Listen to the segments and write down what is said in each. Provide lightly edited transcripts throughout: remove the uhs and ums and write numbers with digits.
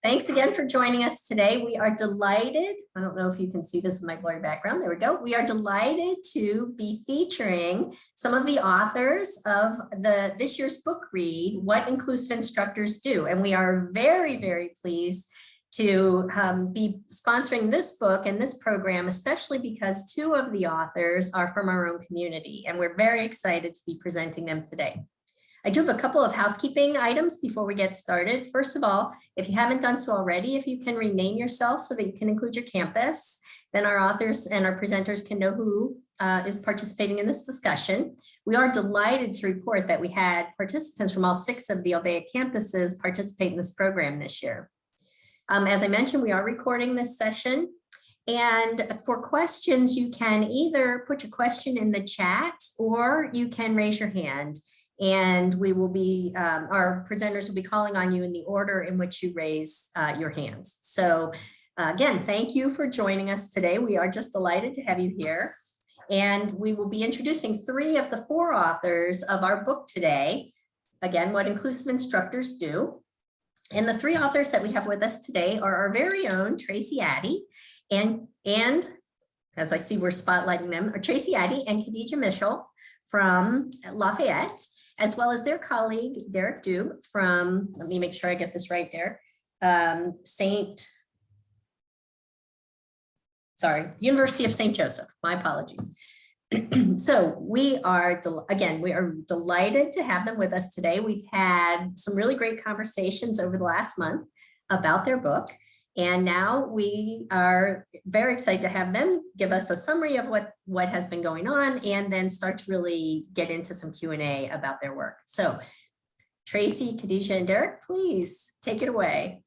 Thanks again for joining us today. We are delighted. I don't know if you can see this in my blurry background. There we go. We are delighted to be featuring some of the authors of this year's book read, What Inclusive Instructors Do. And we are very, very pleased to be sponsoring this book and this program, especially because two of the authors are from our own community, and we're very excited to be presenting them today. I do have a couple of housekeeping items before we get started. First of all, if you haven't done so already, if you can rename yourself so that you can include your campus, then our authors and our presenters can know who is participating in this discussion. We are delighted to report that we had participants from all 6 of the LVAIC campuses participate in this program this year. As I mentioned, we are recording this session. And for questions, you can either put your question in the chat or you can raise your hand. And we will be, our presenters will be calling on you in the order in which you raise your hands. So again, thank you for joining us today. We are just delighted to have you here. And we will be introducing 3 of the 4 authors of our book today. Again, What Inclusive Instructors Do. And the 3 authors that we have with us today are our very own Tracy Addy and as I see we're spotlighting them, are Tracy Addy and Khadija Mitchell from Lafayette, as well as their colleague, Derek Dube from, let me make sure I get this right, Derek, University of St. Joseph, my apologies. So we are, again, we are delighted to have them with us today. We've had some really great conversations over the last month about their book. And now we are very excited to have them give us a summary of what has been going on and then start to really get into some Q&A about their work. So Tracy, Khadija, and Derek, please take it away.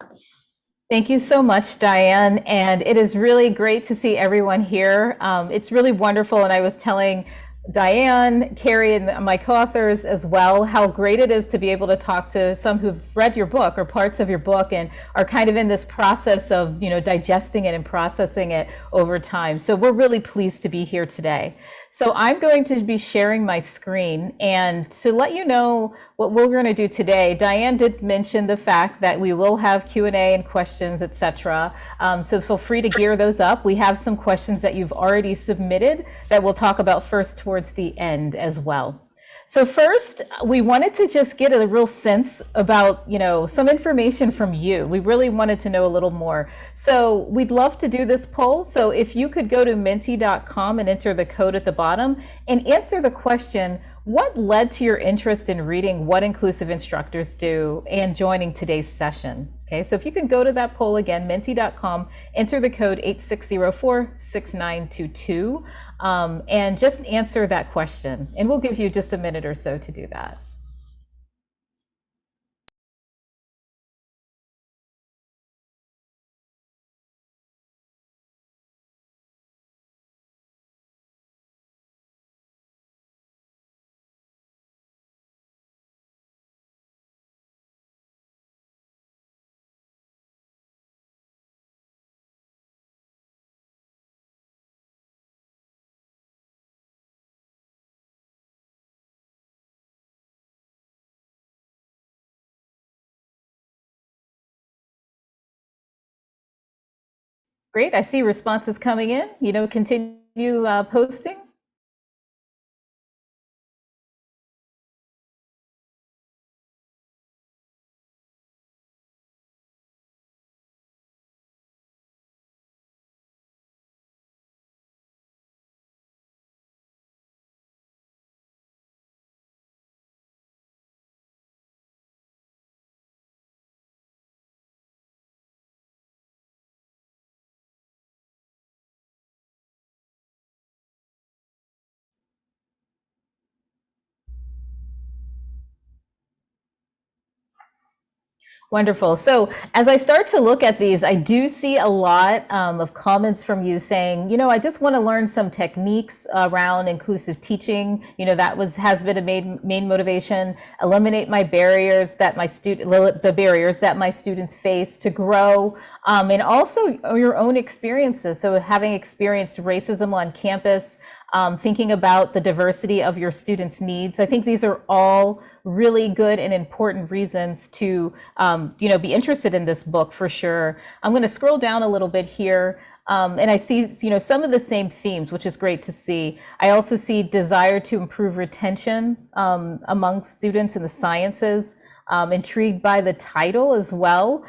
Thank you so much, Diane. And it is really great to see everyone here. It's really wonderful. And I was telling Diane, Carrie, and my co-authors as well, how great it is to be able to talk to some who've read your book or parts of your book and are kind of in this process of, digesting it and processing it over time. So we're really pleased to be here today. So I'm going to be sharing my screen, and to let you know what we're going to do today, Diane did mention the fact that we will have Q&A and questions, etc. So feel free to gear those up. We have some questions that you've already submitted that we'll talk about first towards the end as well. So first, we wanted to just get a real sense about, some information from you. We really wanted to know a little more. So we'd love to do this poll. So if you could go to menti.com and enter the code at the bottom and answer the question, what led to your interest in reading What Inclusive Instructors Do and joining today's session? Okay, so if you can go to that poll again, menti.com, enter the code 86046922, and just answer that question. And we'll give you just a minute or so to do that. Great, I see responses coming in. Continue posting. Wonderful. So as I start to look at these, I do see a lot of comments from you saying, I just want to learn some techniques around inclusive teaching. Has been a main motivation. Eliminate my barriers that the barriers that my students face to grow, and also your own experiences. So having experienced racism on campus, thinking about the diversity of your students' needs. I think these are all really good and important reasons to, be interested in this book for sure. I'm going to scroll down a little bit here. And I see, some of the same themes, which is great to see. I also see desire to improve retention among students in the sciences. Intrigued by the title as well.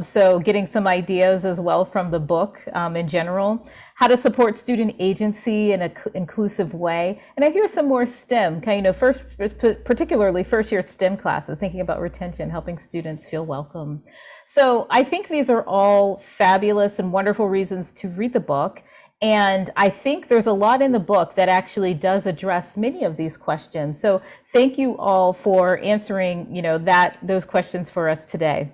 So getting some ideas as well from the book in general. How to support student agency in an inclusive way. And I hear some more STEM, particularly first year STEM classes, thinking about retention, helping students feel welcome. So I think these are all fabulous and wonderful reasons to read the book. And I think there's a lot in the book that actually does address many of these questions. So thank you all for answering, those questions for us today.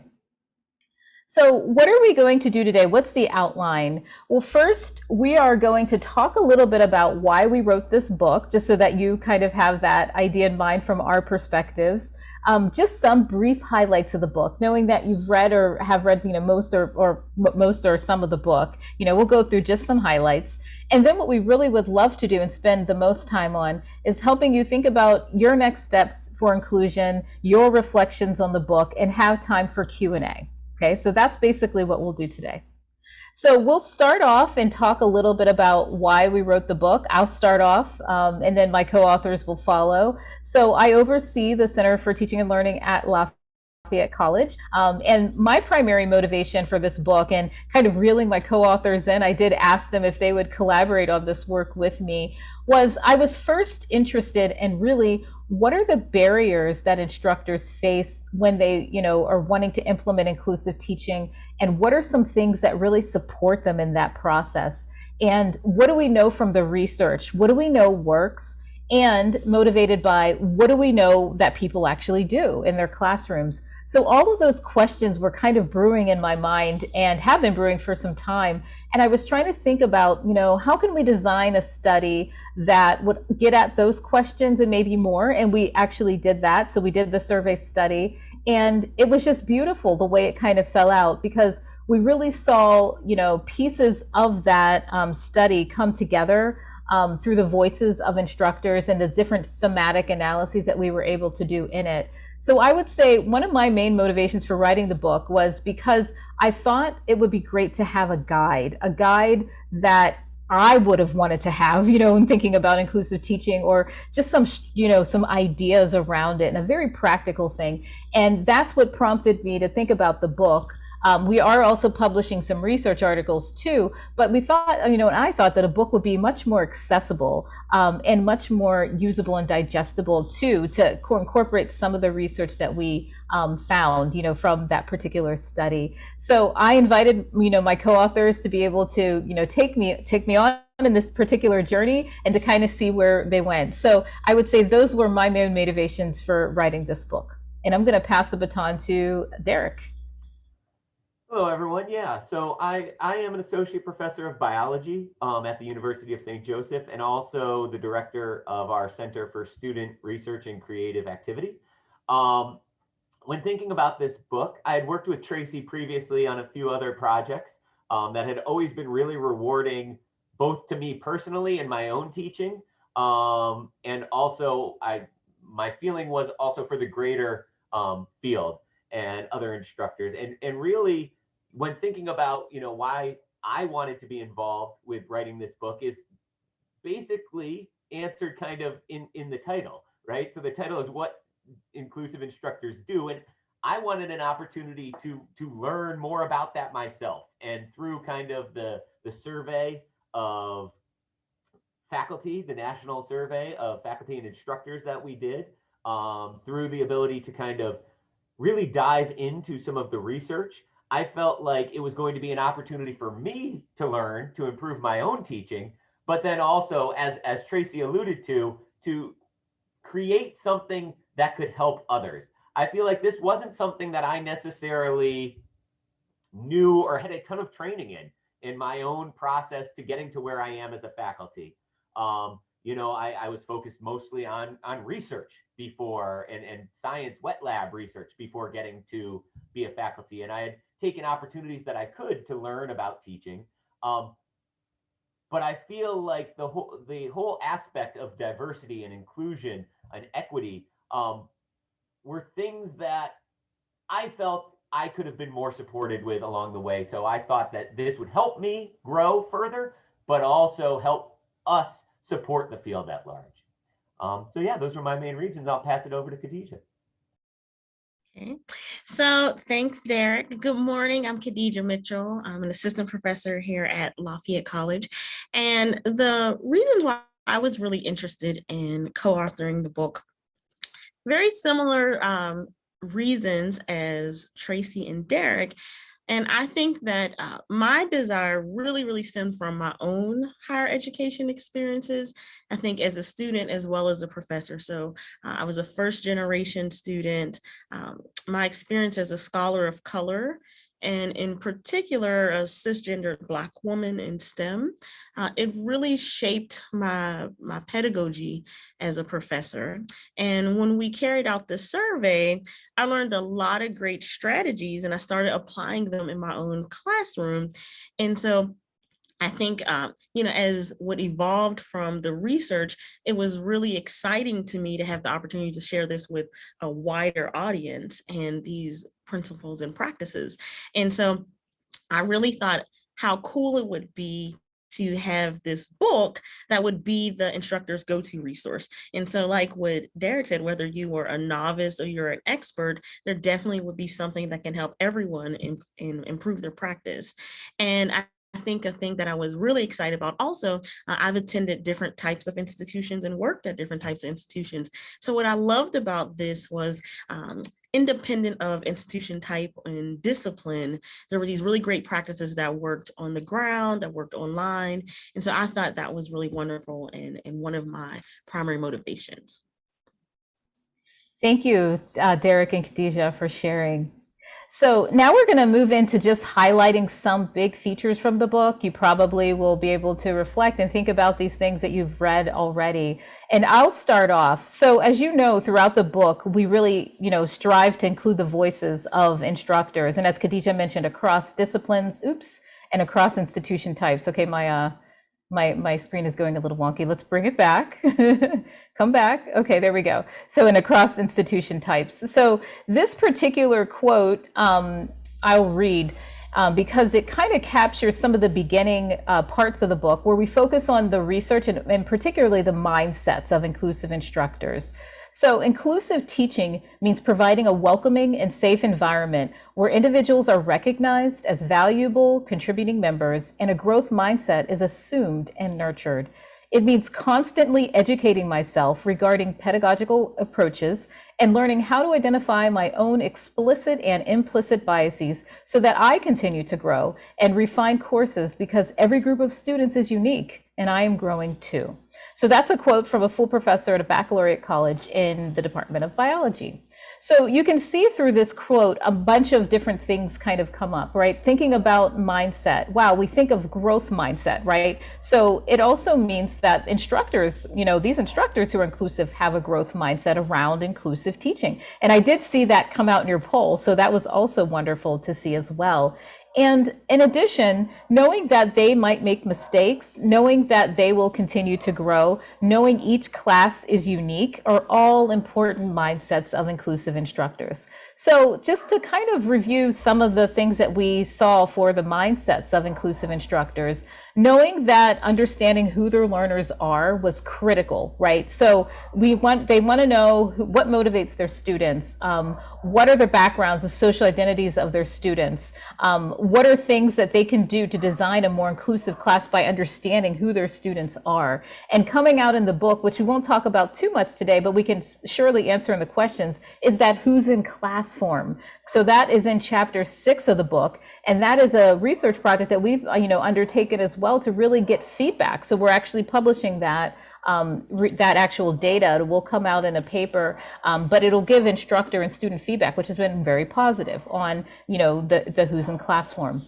So what are we going to do today? What's the outline? Well, first, we are going to talk a little bit about why we wrote this book, just so that you kind of have that idea in mind from our perspectives. Just some brief highlights of the book, knowing that you've read or have read, most or some of the book. We'll go through just some highlights. And then what we really would love to do and spend the most time on is helping you think about your next steps for inclusion, your reflections on the book, and have time for Q&A. Okay, so that's basically what we'll do today. So we'll start off and talk a little bit about why we wrote the book. I'll start off, and then my co-authors will follow. So I oversee the Center for Teaching and Learning at Lafayette College. And my primary motivation for this book, and kind of reeling my co-authors in, I did ask them if they would collaborate on this work with me, was I was first interested in really what are the barriers that instructors face when they, are wanting to implement inclusive teaching, and what are some things that really support them in that process? And what do we know from the research? What do we know works? And motivated by what do we know that people actually do in their classrooms? So all of those questions were kind of brewing in my mind and have been brewing for some time. And I was trying to think about, how can we design a study that would get at those questions and maybe more? And we actually did that. So we did the survey study, and it was just beautiful the way it kind of fell out, because we really saw, pieces of that study come together through the voices of instructors and the different thematic analyses that we were able to do in it. So I would say one of my main motivations for writing the book was because I thought it would be great to have a guide that I would have wanted to have, in thinking about inclusive teaching, or just some ideas around it, and a very practical thing. And that's what prompted me to think about the book. We are also publishing some research articles too, but we thought, and I thought that a book would be much more accessible and much more usable and digestible too, to incorporate some of the research that we found, from that particular study. So I invited, my co-authors to be able to, take me on in this particular journey and to kind of see where they went. So I would say those were my main motivations for writing this book. And I'm going to pass the baton to Derek. Hello, everyone. Yeah, so I am an associate professor of biology at the University of St. Joseph, and also the director of our Center for Student Research and Creative Activity. When thinking about this book, I had worked with Tracy previously on a few other projects that had always been really rewarding, both to me personally in my own teaching, and also my feeling was also for the greater field and other instructors. And really, when thinking about, why I wanted to be involved with writing this book, is basically answered kind of in the title, right? So the title is What Inclusive Instructors Do. And I wanted an opportunity to learn more about that myself. And through kind of the survey of faculty, the national survey of faculty and instructors that we did, through the ability to kind of really dive into some of the research, I felt like it was going to be an opportunity for me to learn, to improve my own teaching, but then also, as Tracy alluded to create something that could help others. I feel like this wasn't something that I necessarily knew or had a ton of training in my own process to getting to where I am as a faculty. I was focused mostly on research before, and science wet lab research before getting to be a faculty. And I had taken opportunities that I could to learn about teaching. But but I feel like the whole aspect of diversity and inclusion and equity were things that I felt I could have been more supported with along the way. So I thought that this would help me grow further, but also help us support the field at large. So yeah, those were my main reasons. I'll pass it over to Khadijah. Okay. So thanks, Derek. Good morning. I'm Khadijah Mitchell. I'm an assistant professor here at Lafayette College. And the reasons why I was really interested in co-authoring the book, very similar reasons as Tracy and Derek. And I think that my desire really stemmed from my own higher education experiences, I think as a student as well as a professor. So I was a first generation student. My experience as a scholar of color, and in particular, a cisgendered Black woman in STEM, it really shaped my pedagogy as a professor. And when we carried out the survey, I learned a lot of great strategies and I started applying them in my own classroom. And so I think, as what evolved from the research, it was really exciting to me to have the opportunity to share this with a wider audience and these principles and practices. And so I really thought how cool it would be to have this book that would be the instructor's go-to resource. And so like what Derek said, whether you were a novice or you're an expert, there definitely would be something that can help everyone improve their practice. And I think a thing that I was really excited about also, I've attended different types of institutions and worked at different types of institutions. So what I loved about this was independent of institution type and discipline, there were these really great practices that worked on the ground, that worked online. And so I thought that was really wonderful and one of my primary motivations. Thank you, Derek and Khadijah, for sharing. So now we're going to move into just highlighting some big features from the book. You probably will be able to reflect and think about these things that you've read already. And I'll start off. So as you know, throughout the book, we really, strive to include the voices of instructors. And as Khadijah mentioned, across disciplines, and across institution types. Okay, my screen is going a little wonky. Let's bring it back. Come back. Okay, there we go. So and across institution types. So this particular quote, I'll read because it kind of captures some of the beginning parts of the book where we focus on the research and particularly the mindsets of inclusive instructors. So inclusive teaching means providing a welcoming and safe environment where individuals are recognized as valuable, contributing members, and a growth mindset is assumed and nurtured. It means constantly educating myself regarding pedagogical approaches and learning how to identify my own explicit and implicit biases so that I continue to grow and refine courses because every group of students is unique and I am growing too. So that's a quote from a full professor at a baccalaureate college in the Department of Biology. So you can see through this quote, a bunch of different things kind of come up, right? Thinking about mindset. Wow, we think of growth mindset, right? So it also means that instructors, these instructors who are inclusive have a growth mindset around inclusive teaching. And I did see that come out in your poll. So that was also wonderful to see as well. And in addition, knowing that they might make mistakes, knowing that they will continue to grow, knowing each class is unique are all important mindsets of inclusive instructors. So just to kind of review some of the things that we saw for the mindsets of inclusive instructors, knowing that understanding who their learners are was critical, right? So they want to know what motivates their students, what are their backgrounds, the social identities of their students, what are things that they can do to design a more inclusive class by understanding who their students are. And coming out in the book, which we won't talk about too much today, but we can surely answer in the questions, is that who's in class form. So that is in chapter 6 of the book. And that is a research project that we've undertaken as well to really get feedback. So we're actually publishing that, that actual data. It will come out in a paper, but it'll give instructor and student feedback, which has been very positive on, the who's in class form.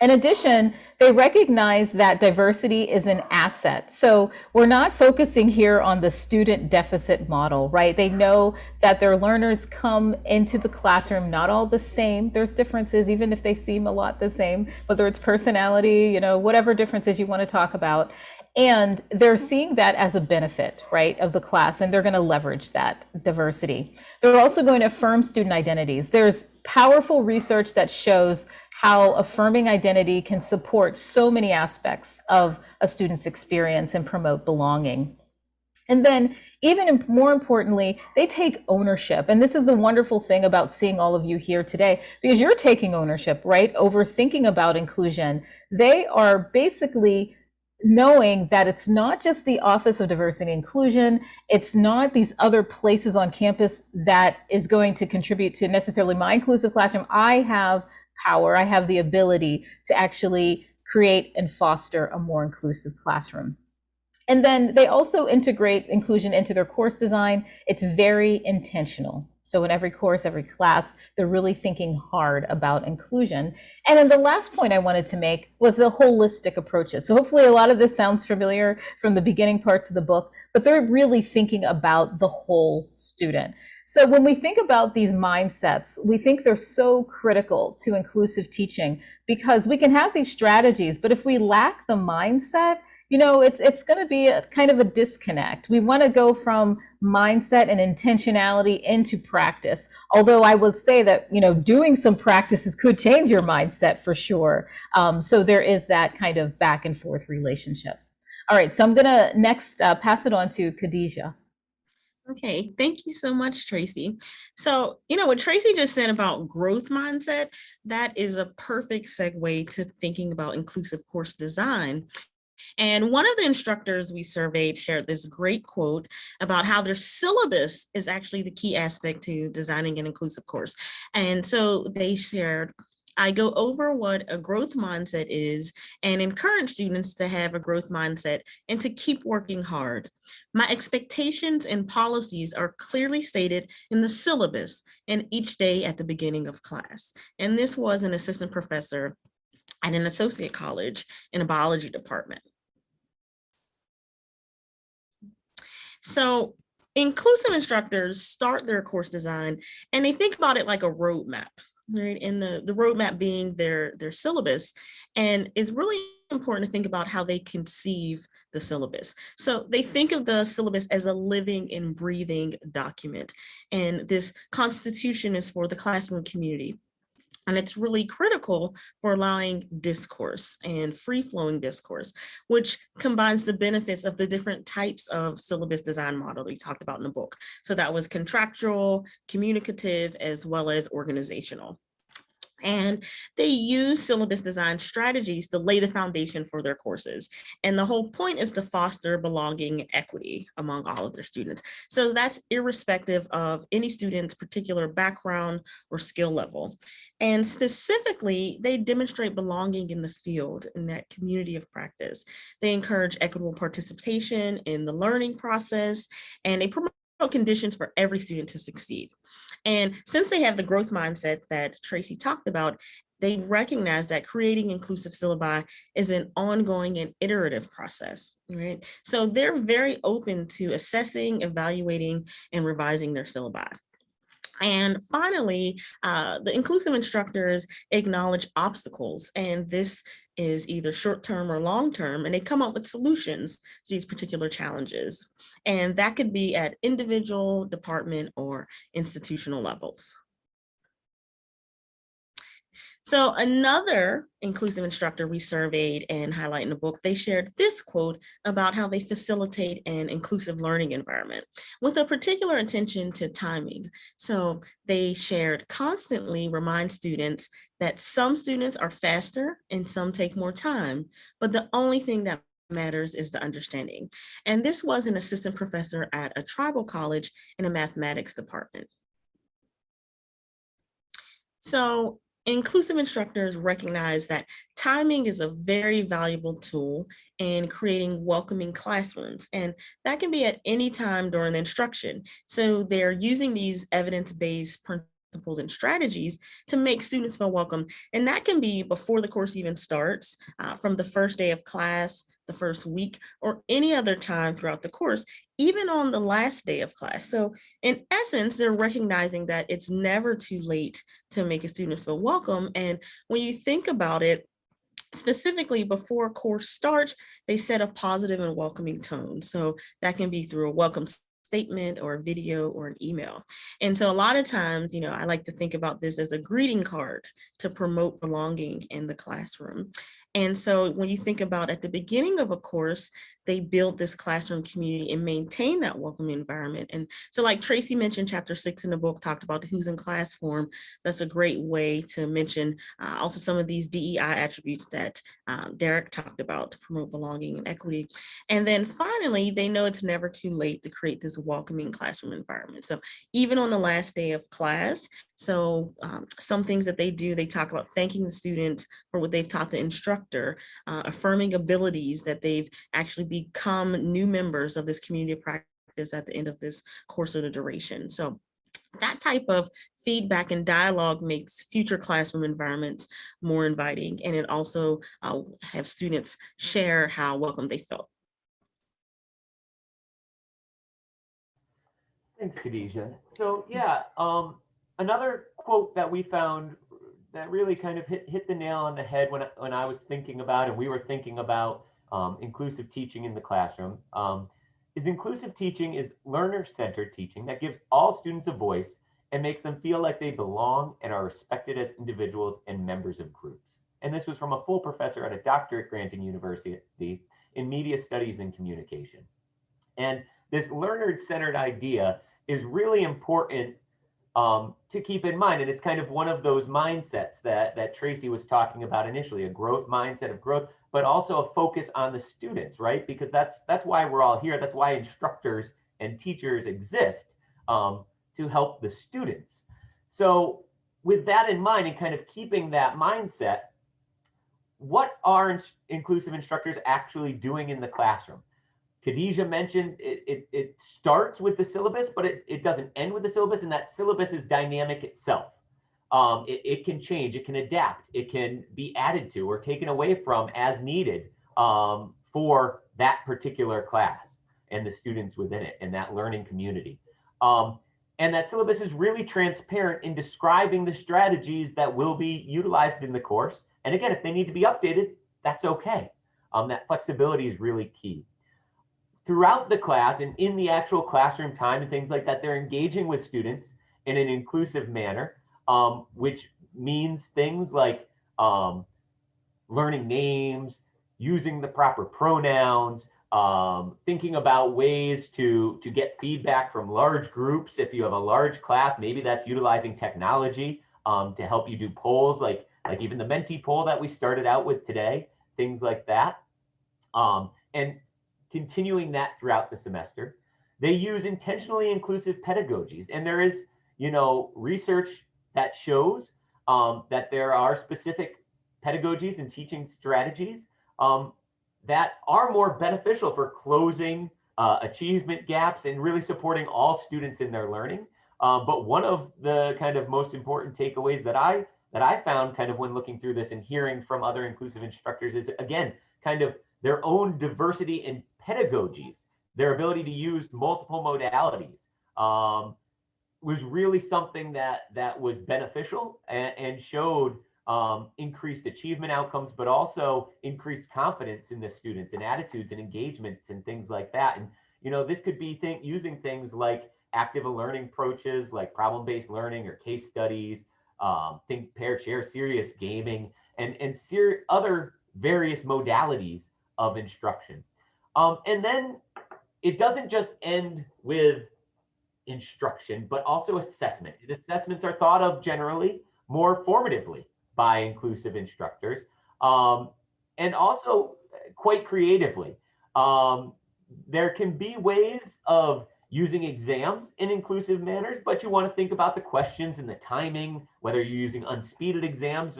In addition, they recognize that diversity is an asset. So we're not focusing here on the student deficit model, right? They know that their learners come into the classroom not all the same. There's differences, even if they seem a lot the same, whether it's personality, you know, whatever differences you want to talk about. And they're seeing that as a benefit, right, of the class, and they're going to leverage that diversity. They're also going to affirm student identities. There's powerful research that shows how affirming identity can support so many aspects of a student's experience and promote belonging. And then even more importantly, they take ownership. And this is the wonderful thing about seeing all of you here today, because you're taking ownership, right, over thinking about inclusion. They are basically knowing that it's not just the Office of Diversity and Inclusion, it's not these other places on campus that is going to contribute to necessarily my inclusive classroom. I have power, I have the ability to actually create and foster a more inclusive classroom. And then they also integrate inclusion into their course design. It's very intentional. So in every course, every class, they're really thinking hard about inclusion. And then the last point I wanted to make was the holistic approaches. So hopefully a lot of this sounds familiar from the beginning parts of the book, but they're really thinking about the whole student. So when we think about these mindsets, we think they're so critical to inclusive teaching because we can have these strategies, but if we lack the mindset, you know, it's going to be a kind of a disconnect. We want to go from mindset and intentionality into practice. Although I would say that, you know, doing some practices could change your mindset for sure. So there is that kind of back and forth relationship. All right, so I'm going to next pass it on to Khadijah. Okay, thank you so much, Tracy. So, you know, what Tracy just said about growth mindset, that is a perfect segue to thinking about inclusive course design. And one of the instructors we surveyed shared this great quote about how their syllabus is actually the key aspect to designing an inclusive course. And so they shared, I go over what a growth mindset is and encourage students to have a growth mindset and to keep working hard. My expectations and policies are clearly stated in the syllabus and each day at the beginning of class. And this was an assistant professor at an associate college in a biology department. So inclusive instructors start their course design and they think about it like a roadmap, right? And the roadmap being their syllabus. And it's really important to think about how they conceive the syllabus. So they think of the syllabus as a living and breathing document. And this constitution is for the classroom community. And it's really critical for allowing discourse and free-flowing discourse, which combines the benefits of the different types of syllabus design model we talked about in the book. So that was contractual, communicative, as well as organizational. And they use syllabus design strategies to lay the foundation for their courses. And the whole point is to foster belonging equity among all of their students. So that's irrespective of any student's particular background or skill level. And specifically, they demonstrate belonging in the field, in that community of practice. They encourage equitable participation in the learning process, and they promote conditions for every student to succeed. And since they have the growth mindset that Tracy talked about, they recognize that creating inclusive syllabi is an ongoing and iterative process, right? So they're very open to assessing, evaluating, and revising their syllabi. And finally, the inclusive instructors acknowledge obstacles, and this is either short-term or long-term, and they come up with solutions to these particular challenges. And that could be at individual, department, or institutional levels. So another inclusive instructor we surveyed and highlight in the book, they shared this quote about how they facilitate an inclusive learning environment with a particular attention to timing. So they shared constantly remind students that some students are faster and some take more time, but the only thing that matters is the understanding. And this was an assistant professor at a tribal college in a mathematics department. So inclusive instructors recognize that timing is a very valuable tool in creating welcoming classrooms, and that can be at any time during the instruction. So they're using these evidence-based principles and strategies to make students feel welcome. And that can be before the course even starts, from the first day of class, the first week, or any other time throughout the course, even on the last day of class. So in essence, they're recognizing that it's never too late to make a student feel welcome. And when you think about it, specifically before a course starts, they set a positive and welcoming tone. So that can be through a welcome statement or a video or an email. And so a lot of times, I like to think about this as a greeting card to promote belonging in the classroom. And so when you think about at the beginning of a course, they build this classroom community and maintain that welcoming environment. And so like Tracy mentioned, chapter 6 in the book talked about the who's in class form. That's a great way to mention also some of these DEI attributes that Derek talked about to promote belonging and equity. And then finally, they know it's never too late to create this welcoming classroom environment. So even on the last day of class, so some things that they do, they talk about thanking the students for what they've taught the instructor, affirming abilities that they've actually become new members of this community of practice at the end of this course or the duration. So that type of feedback and dialogue makes future classroom environments more inviting, and it also have students share how welcome they felt. Thanks, Khadijah. So yeah, another quote that we found that really kind of hit the nail on the head when I was thinking about, and we were thinking about inclusive teaching in the classroom, is inclusive teaching is learner-centered teaching that gives all students a voice and makes them feel like they belong and are respected as individuals and members of groups. And this was from a full professor at a doctorate granting university in media studies and communication. And this learner-centered idea is really important to keep in mind. And it's kind of one of those mindsets that Tracy was talking about initially, a growth mindset of growth, but also a focus on the students, right? Because that's why we're all here. That's why instructors and teachers exist, to help the students. So with that in mind and kind of keeping that mindset, what are inclusive instructors actually doing in the classroom? Khadijah mentioned it starts with the syllabus, but it doesn't end with the syllabus, and that syllabus is dynamic itself. It can change, it can adapt, it can be added to or taken away from as needed for that particular class and the students within it and that learning community. And that syllabus is really transparent in describing the strategies that will be utilized in the course. And again, if they need to be updated, that's okay. That flexibility is really key. Throughout the class and in the actual classroom time and things like that, they're engaging with students in an inclusive manner, which means things like learning names, using the proper pronouns, thinking about ways to get feedback from large groups. If you have a large class, maybe that's utilizing technology to help you do polls, like even the Menti poll that we started out with today, things like that. And continuing that throughout the semester. They use intentionally inclusive pedagogies. And there is, research that shows that there are specific pedagogies and teaching strategies that are more beneficial for closing achievement gaps and really supporting all students in their learning. But one of the kind of most important takeaways that I found kind of when looking through this and hearing from other inclusive instructors is, again, kind of their own diversity in pedagogies, their ability to use multiple modalities was really something that was beneficial and showed increased achievement outcomes, but also increased confidence in the students and attitudes and engagements and things like that. And, this could be using things like active learning approaches like problem-based learning or case studies, think, pair, share, serious gaming, and other various modalities of instruction. And then it doesn't just end with instruction, but also assessment. And assessments are thought of generally more formatively by inclusive instructors, and also quite creatively. There can be ways of using exams in inclusive manners, but you want to think about the questions and the timing, whether you're using unspeeded exams,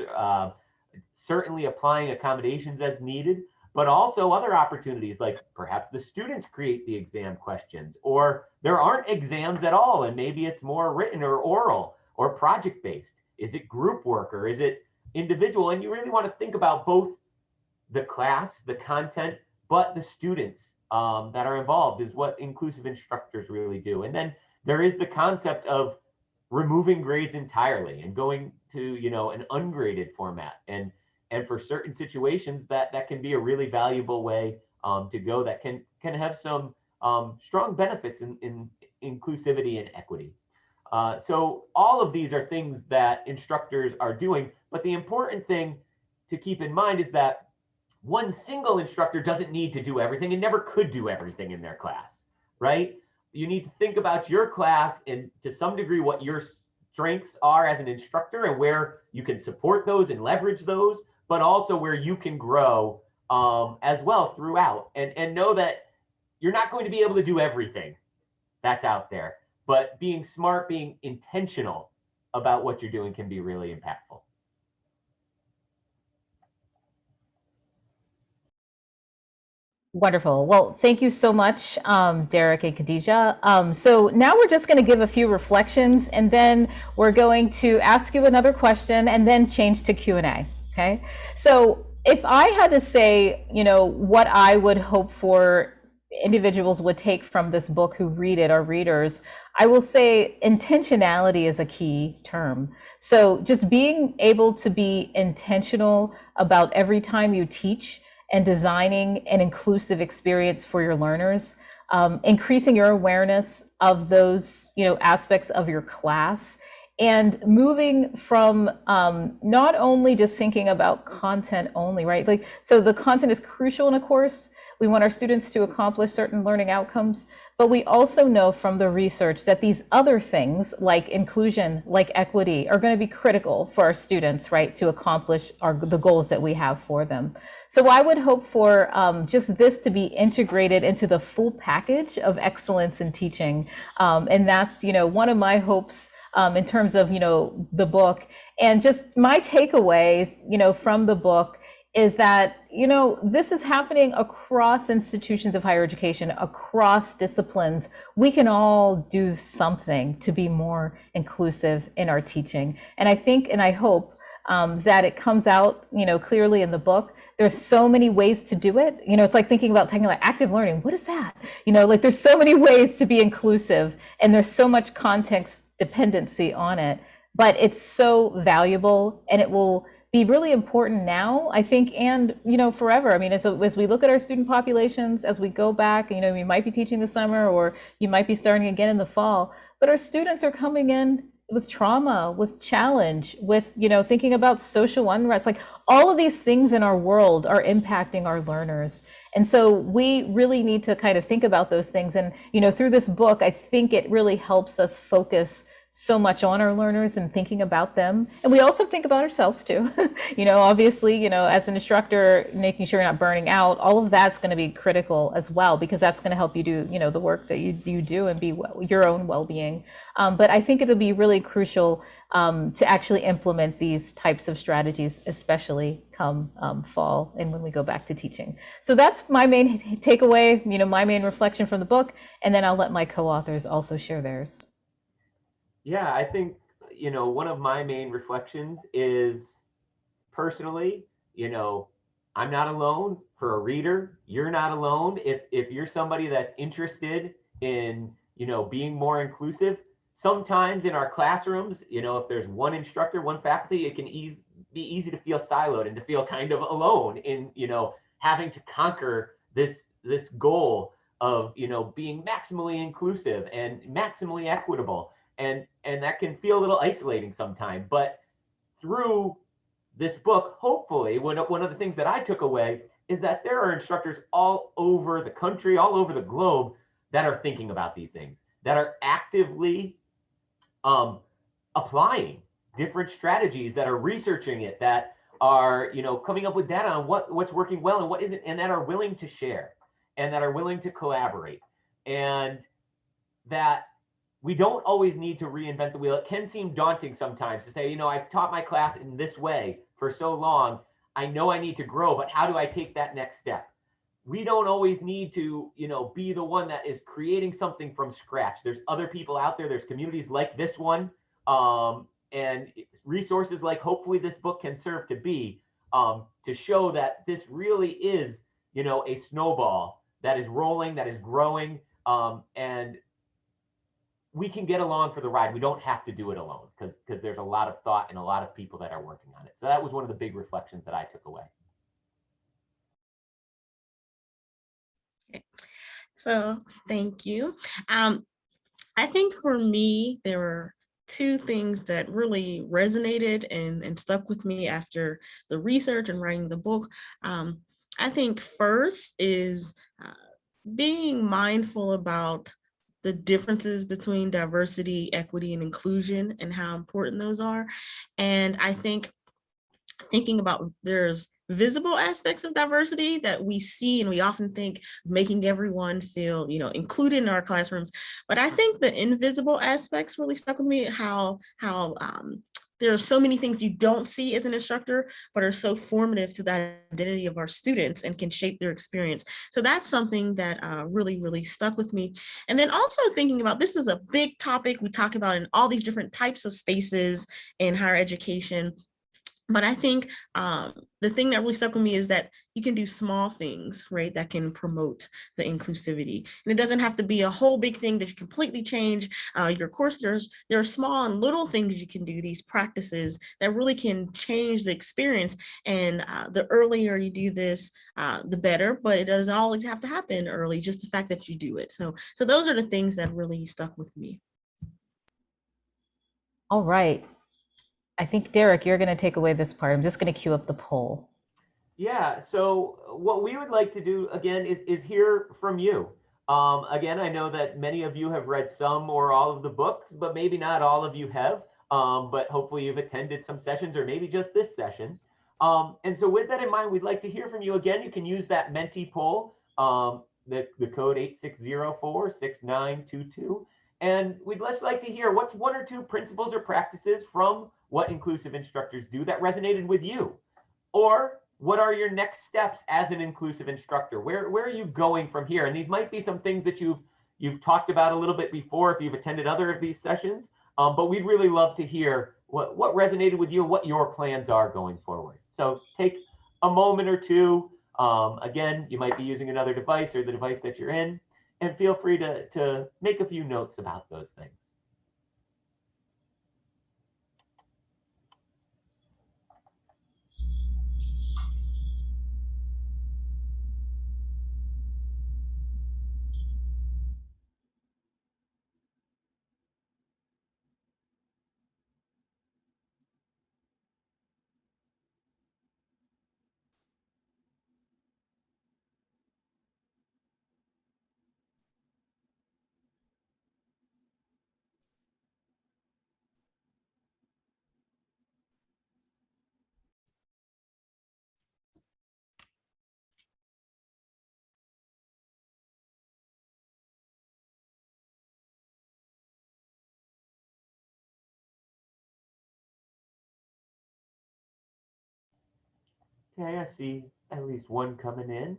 certainly applying accommodations as needed, but also other opportunities like perhaps the students create the exam questions, or there aren't exams at all and maybe it's more written or oral, or project-based? Is it group work or is it individual? And you really want to think about both the class, the content, but the students that are involved is what inclusive instructors really do. And then there is the concept of removing grades entirely and going to, an ungraded format. And for certain situations that can be a really valuable way to go that can have some strong benefits in inclusivity and equity. So all of these are things that instructors are doing, but the important thing to keep in mind is that one single instructor doesn't need to do everything and never could do everything in their class, right? You need to think about your class and to some degree what your strengths are as an instructor and where you can support those and leverage those, but also where you can grow as well throughout. And know that you're not going to be able to do everything that's out there, but being smart, being intentional about what you're doing can be really impactful. Wonderful. Well, thank you so much, Derek and Khadija. So now we're just going to give a few reflections, and then we're going to ask you another question and then change to Q&A. Okay. So if I had to say, what I would hope for individuals would take from this book who read it, our readers, I will say intentionality is a key term. So just being able to be intentional about every time you teach and designing an inclusive experience for your learners, increasing your awareness of those, aspects of your class, and moving from not only just thinking about content only, right? Like, so the content is crucial in a course. We want our students to accomplish certain learning outcomes, but we also know from the research that these other things like inclusion, like equity, are going to be critical for our students, right, to accomplish the goals that we have for them. So I would hope for just this to be integrated into the full package of excellence in teaching. And that's, one of my hopes in terms of, the book. And just my takeaways, from the book is that, this is happening across institutions of higher education, across disciplines. We can all do something to be more inclusive in our teaching. And I think, and I hope that it comes out, clearly in the book. There's so many ways to do it. It's like thinking about taking like active learning. What is that? Like there's so many ways to be inclusive, and there's so much context dependency on it, but it's so valuable, and it will be really important now, I think, and, forever. I mean, as we look at our student populations, as we go back, we might be teaching this summer, or you might be starting again in the fall, but our students are coming in with trauma, with challenge, with, thinking about social unrest, like all of these things in our world are impacting our learners. And so we really need to kind of think about those things. And, through this book, I think it really helps us focus so much on our learners and thinking about them. And we also think about ourselves too. Obviously, as an instructor, making sure you're not burning out, all of that's going to be critical as well, because that's going to help you do, the work that you do and be your own well-being. But I think it'll be really crucial to actually implement these types of strategies, especially come fall and when we go back to teaching. So that's my main takeaway, my main reflection from the book. And then I'll let my co-authors also share theirs. Yeah, I think, one of my main reflections is personally, I'm not alone. For a reader, you're not alone. If you're somebody that's interested in, being more inclusive, sometimes in our classrooms, if there's one instructor, one faculty, it can be easy to feel siloed and to feel kind of alone in, having to conquer this goal of, being maximally inclusive and maximally equitable. And that can feel a little isolating sometimes. But through this book, hopefully, one of the things that I took away is that there are instructors all over the country, all over the globe, that are thinking about these things, that are actively applying different strategies, that are researching it, that are coming up with data on what's working well and what isn't, and that are willing to share and that are willing to collaborate, and that we don't always need to reinvent the wheel. It can seem daunting sometimes to say, I've taught my class in this way for so long. I know I need to grow, but how do I take that next step? We don't always need to, be the one that is creating something from scratch. There's other people out there. There's communities like this one and resources like hopefully this book can serve to be, to show that this really is, you know, a snowball that is rolling, that is growing, and we can get along for the ride. We don't have to do it alone because there's a lot of thought and a lot of people that are working on it. So that was one of the big reflections that I took away. Okay. So thank you. I think for me, there were two things that really resonated and stuck with me after the research and writing the book. I think first is being mindful about the differences between diversity, equity, and inclusion and how important those are. And I think thinking about there's visible aspects of diversity that we see and we often think making everyone feel, you know, included in our classrooms. But I think the invisible aspects really stuck with me, how there are so many things you don't see as an instructor, but are so formative to the identity of our students and can shape their experience. So that's something that really, really stuck with me. And then also thinking about, this is a big topic we talk about in all these different types of spaces in higher education. But I think the thing that really stuck with me is that you can do small things, right, that can promote the inclusivity. And it doesn't have to be a whole big thing that you completely change your course. There are small and little things you can do, these practices that really can change the experience. And the earlier you do this, the better, but it doesn't always have to happen early, just the fact that you do it. So those are the things that really stuck with me. All right. I think, Derek, you're going to take away this part. I'm just going to cue up the poll. Yeah, so what we would like to do again is hear from you. Again, I know that many of you have read some or all of the books, but maybe not all of you have. But hopefully you've attended some sessions or maybe just this session. And so with that in mind, we'd like to hear from you. Again, you can use that Menti poll, the code 86046922. And we'd just like to hear what's one or two principles or practices from what inclusive instructors do that resonated with you? Or what are your next steps as an inclusive instructor? Where are you going from here? And these might be some things that you've talked about a little bit before if you've attended other of these sessions. But we'd really love to hear what resonated with you and what your plans are going forward. So take a moment or two. Again, you might be using another device or the device that you're in, and feel free to make a few notes about those things. Okay, I see at least one coming in.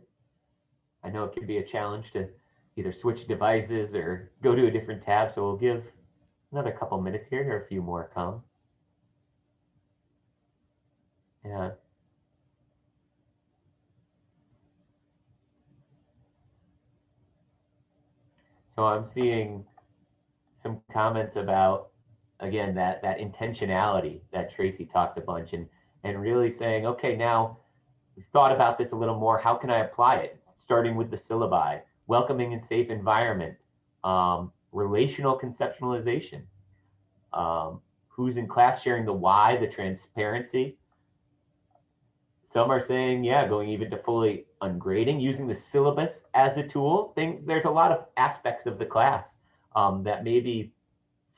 I know it can be a challenge to either switch devices or go to a different tab, so we'll give another couple minutes here. Here are a few more come. Yeah. So I'm seeing some comments about, again, that intentionality that Tracy talked a bunch, and really saying, okay, now we've thought about this a little more. How can I apply it? Starting with the syllabi, welcoming and safe environment, relational conceptualization, who's in class, sharing the why, the transparency. Some are saying, yeah, going even to fully ungrading, using the syllabus as a tool. There's a lot of aspects of the class that maybe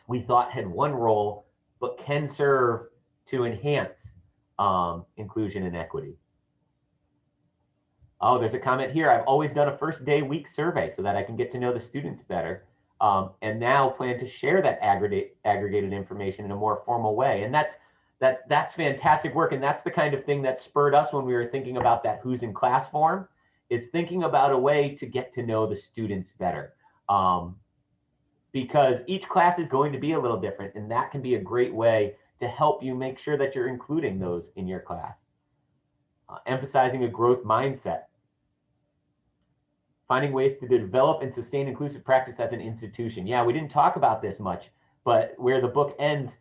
we thought had one role, but can serve to enhance inclusion and equity. Oh, there's a comment here. I've always done a first day week survey so that I can get to know the students better. And now plan to share that aggregated information in a more formal way. And that's fantastic work. And that's the kind of thing that spurred us when we were thinking about that who's in class form, is thinking about a way to get to know the students better. because each class is going to be a little different, and that can be a great way to help you make sure that you're including those in your class. Emphasizing a growth mindset. Finding ways to develop and sustain inclusive practice as an institution. Yeah, we didn't talk about this much, but where the book ends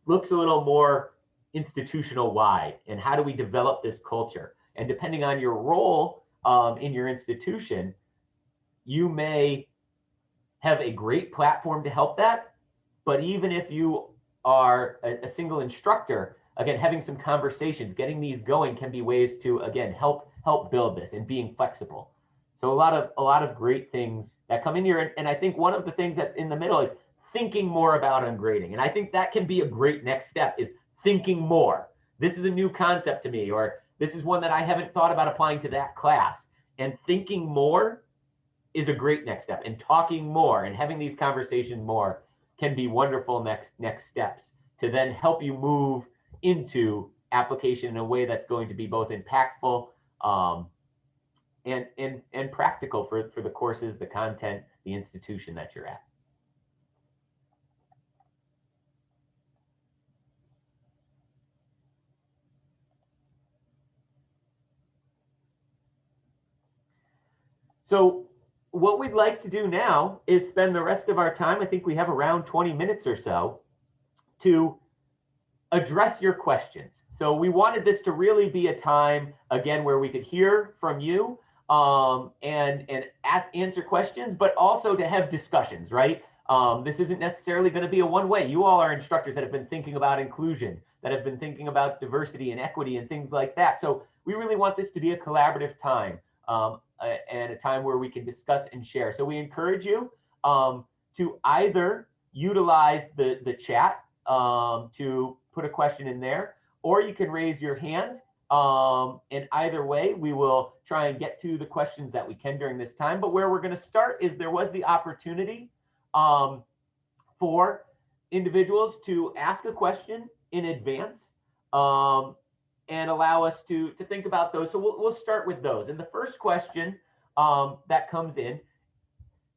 looks a little more institutional wide, and how do we develop this culture? And depending on your role in your institution, you may have a great platform to help that. But even if you are a single instructor, again, having some conversations, getting these going can be ways to, again, help build this, and being flexible. So a lot of great things that come in here. And I think one of the things that in the middle is thinking more about ungrading. And I think that can be a great next step, is thinking more. This is a new concept to me, or this is one that I haven't thought about applying to that class. And thinking more is a great next step, and talking more and having these conversations more can be wonderful next steps to then help you move into application in a way that's going to be both impactful and practical for the courses, the content, the institution that you're at. So what we'd like to do now is spend the rest of our time, I think we have around 20 minutes or so, to address your questions. So we wanted this to really be a time, again, where we could hear from you and answer questions, but also to have discussions, right? This isn't necessarily going to be a one-way. You all are instructors that have been thinking about inclusion, that have been thinking about diversity and equity and things like that. So we really want this to be a collaborative time. And a time where we can discuss and share. So we encourage you to either utilize the chat to put a question in there, or you can raise your hand. And either way, we will try and get to the questions that we can during this time. But where we're going to start is there was the opportunity for individuals to ask a question in advance. And allow us to think about those. So we'll start with those. And the first question that comes in,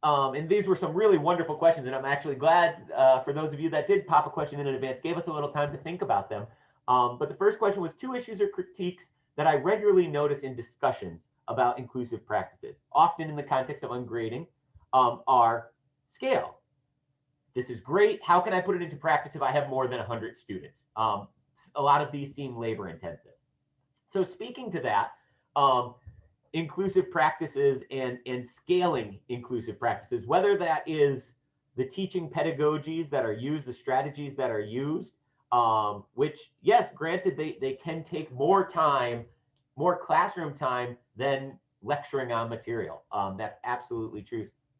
and these were some really wonderful questions, and I'm actually glad for those of you that did pop a question in advance, gave us a little time to think about them. But the first question was 2 issues or critiques that I regularly notice in discussions about inclusive practices, often in the context of ungrading, are scale. This is great. How can I put it into practice if I have more than 100 students? A lot of these seem labor intensive. So speaking to that, inclusive practices and scaling inclusive practices, whether that is the teaching pedagogies that are used, the strategies that are used, which, yes, granted, they can take more time, more classroom time than lecturing on material. That's absolutely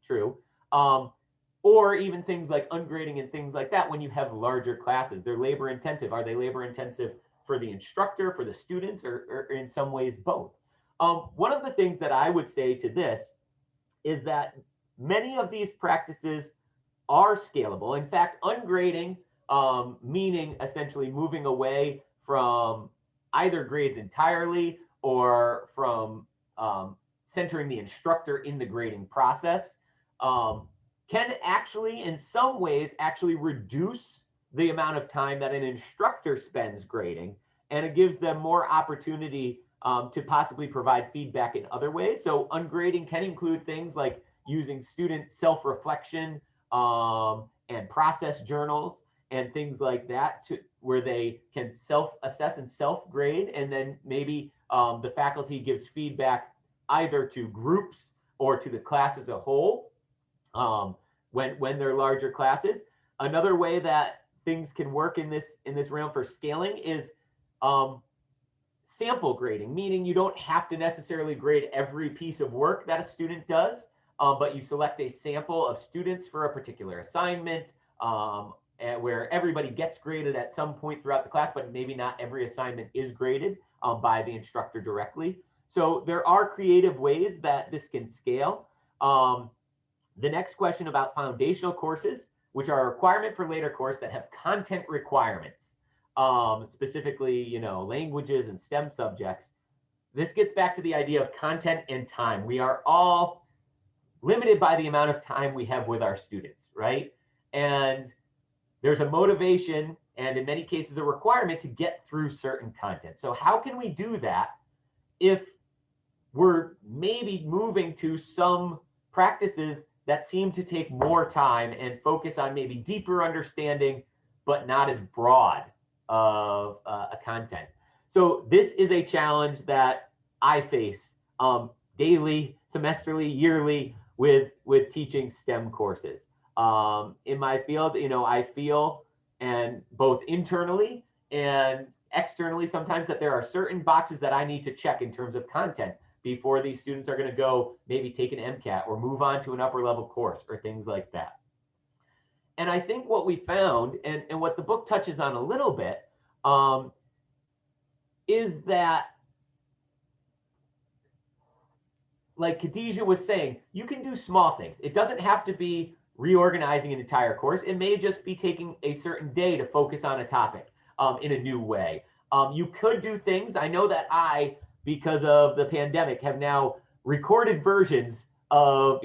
true. Or even things like ungrading and things like that when you have larger classes. They're labor intensive. Are they labor intensive for the instructor, for the students, or in some ways both? One of the things that I would say to this is that many of these practices are scalable. In fact, ungrading, meaning essentially moving away from either grades entirely or from centering the instructor in the grading process, can actually, in some ways, actually reduce the amount of time that an instructor spends grading, and it gives them more opportunity to possibly provide feedback in other ways. So ungrading can include things like using student self-reflection and process journals and things like that, where they can self-assess and self-grade, and then maybe the faculty gives feedback either to groups or to the class as a whole. When they're larger classes. Another way that things can work in this realm for scaling is sample grading, meaning you don't have to necessarily grade every piece of work that a student does, but you select a sample of students for a particular assignment, where everybody gets graded at some point throughout the class, but maybe not every assignment is graded by the instructor directly. So there are creative ways that this can scale. The next question about foundational courses, which are a requirement for later course that have content requirements, specifically, languages and STEM subjects. This gets back to the idea of content and time. We are all limited by the amount of time we have with our students, right? And there's a motivation and in many cases a requirement to get through certain content. So how can we do that if we're maybe moving to some practices that seem to take more time and focus on maybe deeper understanding, but not as broad of a content? So this is a challenge that I face daily, semesterly, yearly with teaching STEM courses. In my field, I feel, and both internally and externally sometimes, that there are certain boxes that I need to check in terms of content before these students are going to go maybe take an MCAT or move on to an upper level course or things like that. And I think what we found, and what the book touches on a little bit, is that, like Khadijah was saying, you can do small things. It doesn't have to be reorganizing an entire course. It may just be taking a certain day to focus on a topic in a new way. You could do things. I know that because of the pandemic, have now recorded versions of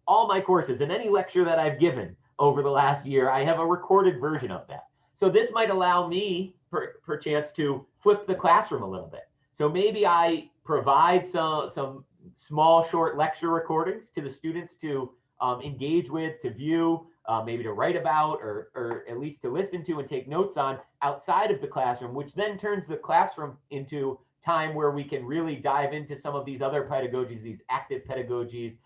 all my courses, and any lecture that I've given over the last year, I have a recorded version of that. So this might allow me perchance to flip the classroom a little bit. So maybe I provide some small short lecture recordings to the students to engage with, to view, maybe to write about, or at least to listen to and take notes on outside of the classroom, which then turns the classroom into time where we can really dive into some of these other pedagogies, these active pedagogies,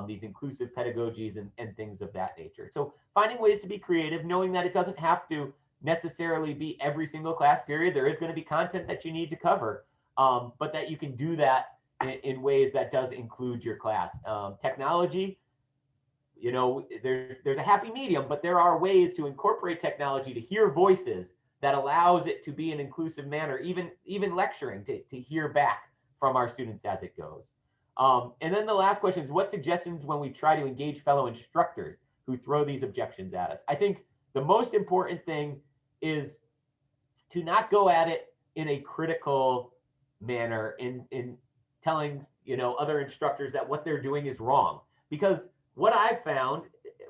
these inclusive pedagogies, and things of that nature. So finding ways to be creative, knowing that it doesn't have to necessarily be every single class period. There is going to be content that you need to cover, but that you can do that in ways that does include your class. Technology, there's a happy medium, but there are ways to incorporate technology to hear voices that allows it to be an inclusive manner, even lecturing, to hear back from our students as it goes. And then the last question is, what suggestions when we try to engage fellow instructors who throw these objections at us? I think the most important thing is to not go at it in a critical manner, in telling other instructors that what they're doing is wrong. Because what I've found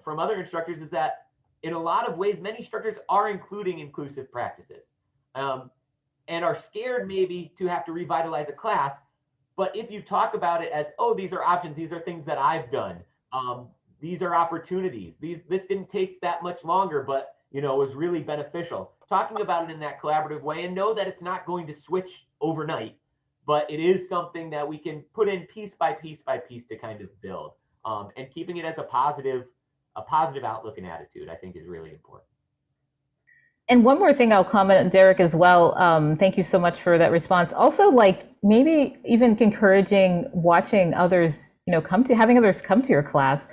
from other instructors is that in a lot of ways, many instructors are including inclusive practices, and are scared maybe to have to revitalize a class. But if you talk about it as, oh, these are options, these are things that I've done, these are opportunities, this didn't take that much longer, but was really beneficial. Talking about it in that collaborative way, and know that it's not going to switch overnight, but it is something that we can put in piece by piece by piece to kind of build. And keeping it as a positive outlook and attitude, I think, is really important. And one more thing I'll comment, Derek, as well. Thank you so much for that response. Also, like maybe even encouraging watching others, having others come to your class,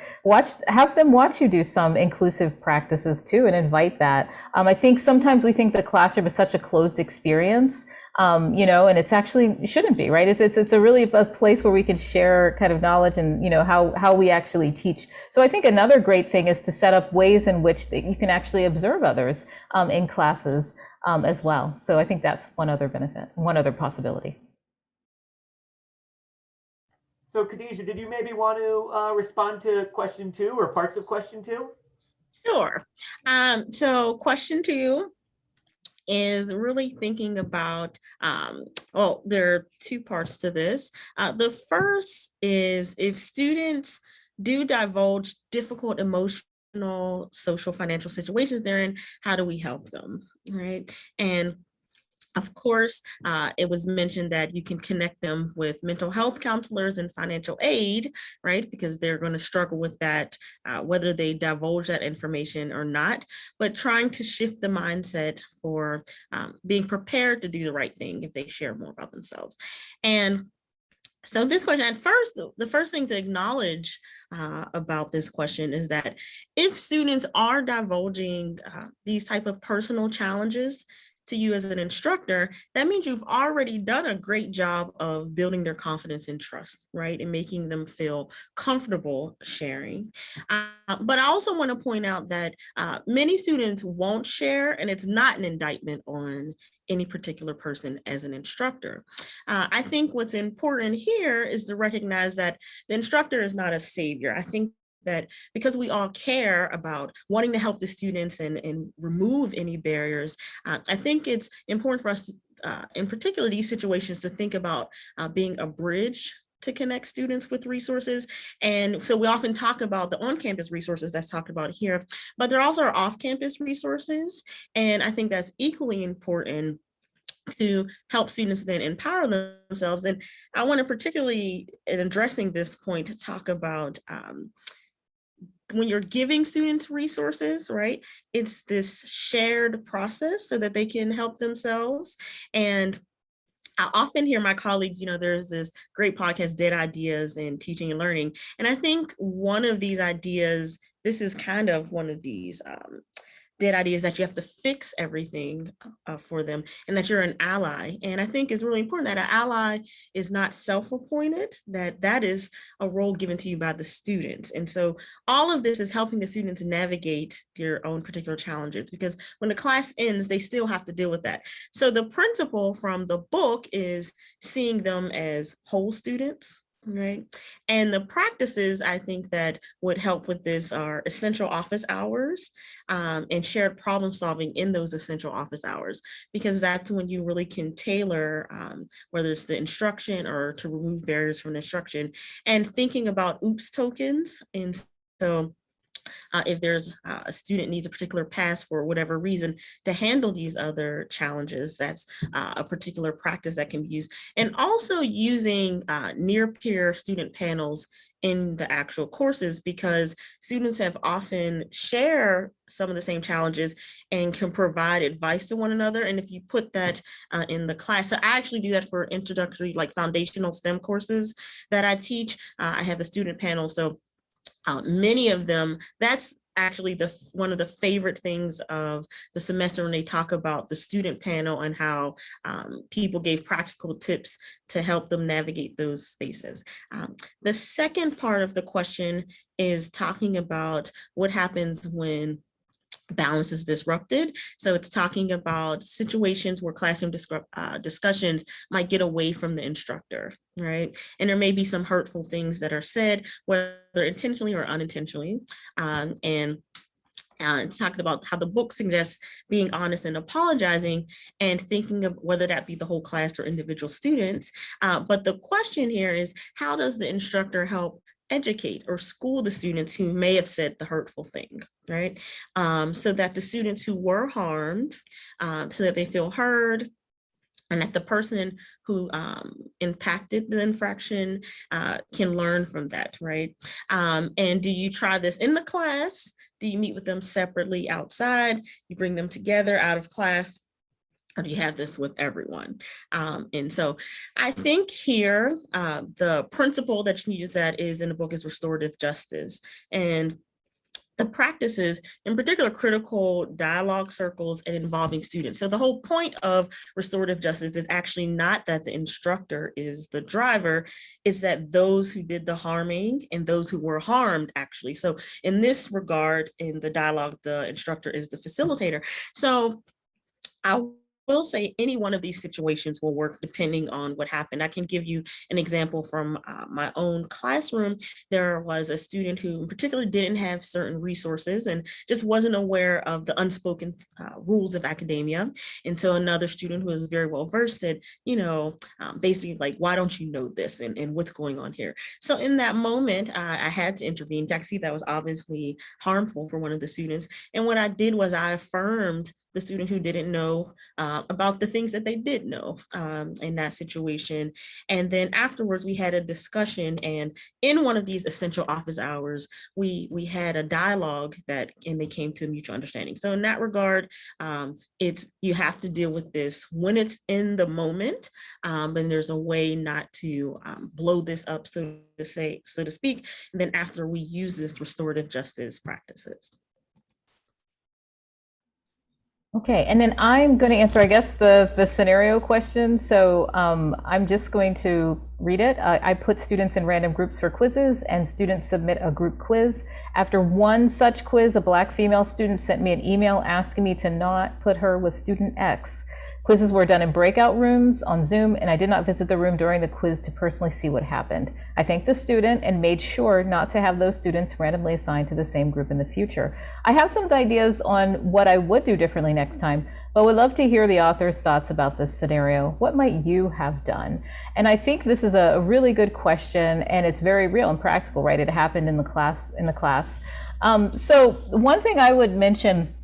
have them watch you do some inclusive practices too, and invite that. I think sometimes we think the classroom is such a closed experience, and it's actually, it shouldn't be, right? It's a really a place where we can share kind of knowledge and, how we actually teach. So I think another great thing is to set up ways in which you can actually observe others in classes as well. So I think that's one other benefit, one other possibility. So Khadijah, did you maybe want to respond to question 2 or parts of question 2? Sure. So question 2 is really thinking about, there are 2 parts to this. The first is, if students do divulge difficult emotional, social, financial situations they're in, how do we help them, right? And of course, it was mentioned that you can connect them with mental health counselors and financial aid, right? Because they're going to struggle with that, whether they divulge that information or not, but trying to shift the mindset for being prepared to do the right thing if they share more about themselves. And so this question, at first, the first thing to acknowledge about this question is that if students are divulging these type of personal challenges, to you as an instructor, that means you've already done a great job of building their confidence and trust, right? And making them feel comfortable sharing. But I also want to point out that many students won't share, and it's not an indictment on any particular person as an instructor. I think what's important here is to recognize that the instructor is not a savior. I think that because we all care about wanting to help the students and remove any barriers, I think it's important for us, in particular these situations, to think about being a bridge to connect students with resources. And so we often talk about the on-campus resources that's talked about here, but there also are off-campus resources. And I think that's equally important to help students then empower themselves. And I want to particularly, in addressing this point, to talk about when you're giving students resources, right? It's this shared process so that they can help themselves. And I often hear my colleagues, there's this great podcast, Dead Ideas in Teaching and Learning. And I think one of these ideas, this is kind of one of these dead ideas, that you have to fix everything for them and that you're an ally. And I think it's really important that an ally is not self-appointed, that is a role given to you by the students. And so all of this is helping the students navigate their own particular challenges, because when the class ends, they still have to deal with that. So the principle from the book is seeing them as whole students, right? And the practices I think that would help with this are essential office hours and shared problem solving in those essential office hours, because that's when you really can tailor whether it's the instruction or to remove barriers from instruction, and thinking about OOPS tokens. And so if there's a student needs a particular pass for whatever reason to handle these other challenges, that's a particular practice that can be used. And also using near peer student panels in the actual courses, because students have often share some of the same challenges and can provide advice to one another. And if you put that in the class, so I actually do that for introductory, like foundational STEM courses that I teach. I have a student panel. So many of them, that's actually one of the favorite things of the semester, when they talk about the student panel and how people gave practical tips to help them navigate those spaces. The second part of the question is talking about what happens when balance is disrupted. So it's talking about situations where classroom discussions might get away from the instructor, right? And there may be some hurtful things that are said, whether intentionally or unintentionally. It's talking about how the book suggests being honest and apologizing, and thinking of whether that be the whole class or individual students. But the question here is, how does the instructor help educate or school the students who may have said the hurtful thing, right? So that the students who were harmed, so that they feel heard, and that the person who impacted the infraction can learn from that, right? And do you try this in the class? Do you meet with them separately outside? You bring them together out of class? Or do you have this with everyone? And so I think here, the principle that you use that is in the book is restorative justice. And the practices, in particular, critical dialogue circles and involving students. So the whole point of restorative justice is actually not that the instructor is the driver, it's that those who did the harming and those who were harmed actually. So in this regard, in the dialogue, the instructor is the facilitator. So I will say any one of these situations will work depending on what happened. I can give you an example from my own classroom. There was a student who in particular didn't have certain resources and just wasn't aware of the unspoken rules of academia. And so another student who was very well versed said, basically like, why don't you know this and what's going on here? So in that moment, I had to intervene. In fact, see, that was obviously harmful for one of the students. And what I did was I affirmed the student who didn't know about the things that they did know in that situation. And then afterwards, we had a discussion, and in one of these essential office hours, we had a dialogue and they came to a mutual understanding. So in that regard, you have to deal with this when it's in the moment, and there's a way not to blow this up, so to speak. And then after, we use this restorative justice practices. Okay, and then I'm going to answer, I guess, the scenario question. So I'm just going to read it. I put students in random groups for quizzes, and students submit a group quiz. After one such quiz, a Black female student sent me an email asking me to not put her with student X. Quizzes were done in breakout rooms on Zoom, and I did not visit the room during the quiz to personally see what happened. I thanked the student and made sure not to have those students randomly assigned to the same group in the future. I have some ideas on what I would do differently next time, but would love to hear the author's thoughts about this scenario. What might you have done? And I think this is a really good question, and it's very real and practical, right? It happened in the class. So one thing I would mention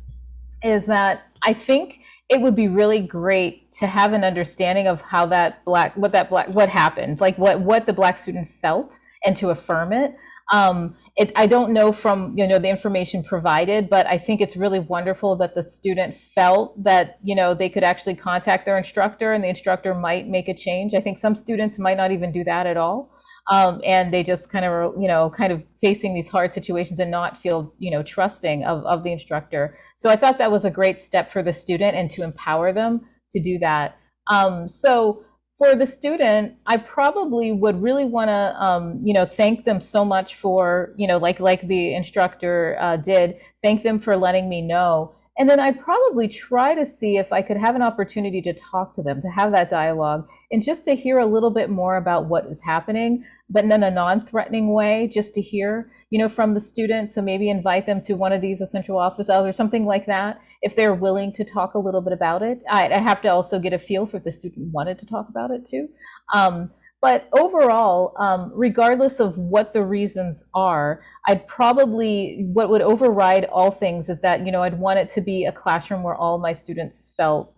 is that I think it would be really great to have an understanding of how what happened, like what the Black student felt, and to affirm it. I don't know from, the information provided, but I think it's really wonderful that the student felt that, they could actually contact their instructor and the instructor might make a change. I think some students might not even do that at all. And they just kind of facing these hard situations and not feel, trusting of the instructor. So I thought that was a great step for the student and to empower them to do that. So for the student, I probably would really want to, thank them so much for, like the instructor did, thank them for letting me know. And then I'd probably try to see if I could have an opportunity to talk to them, to have that dialogue, and just to hear a little bit more about what is happening, but in a non-threatening way, just to hear, from the student. So maybe invite them to one of these essential office hours or something like that, if they're willing to talk a little bit about it. I have to also get a feel for if the student wanted to talk about it too. But overall, regardless of what the reasons are, what would override all things is that, I'd want it to be a classroom where all my students felt,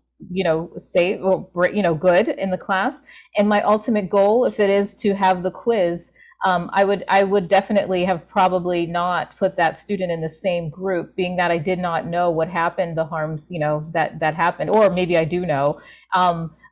safe or, good in the class. And my ultimate goal, if it is to have the quiz, I would definitely have probably not put that student in the same group, being that I did not know what happened, the harms, that happened, or maybe I do know.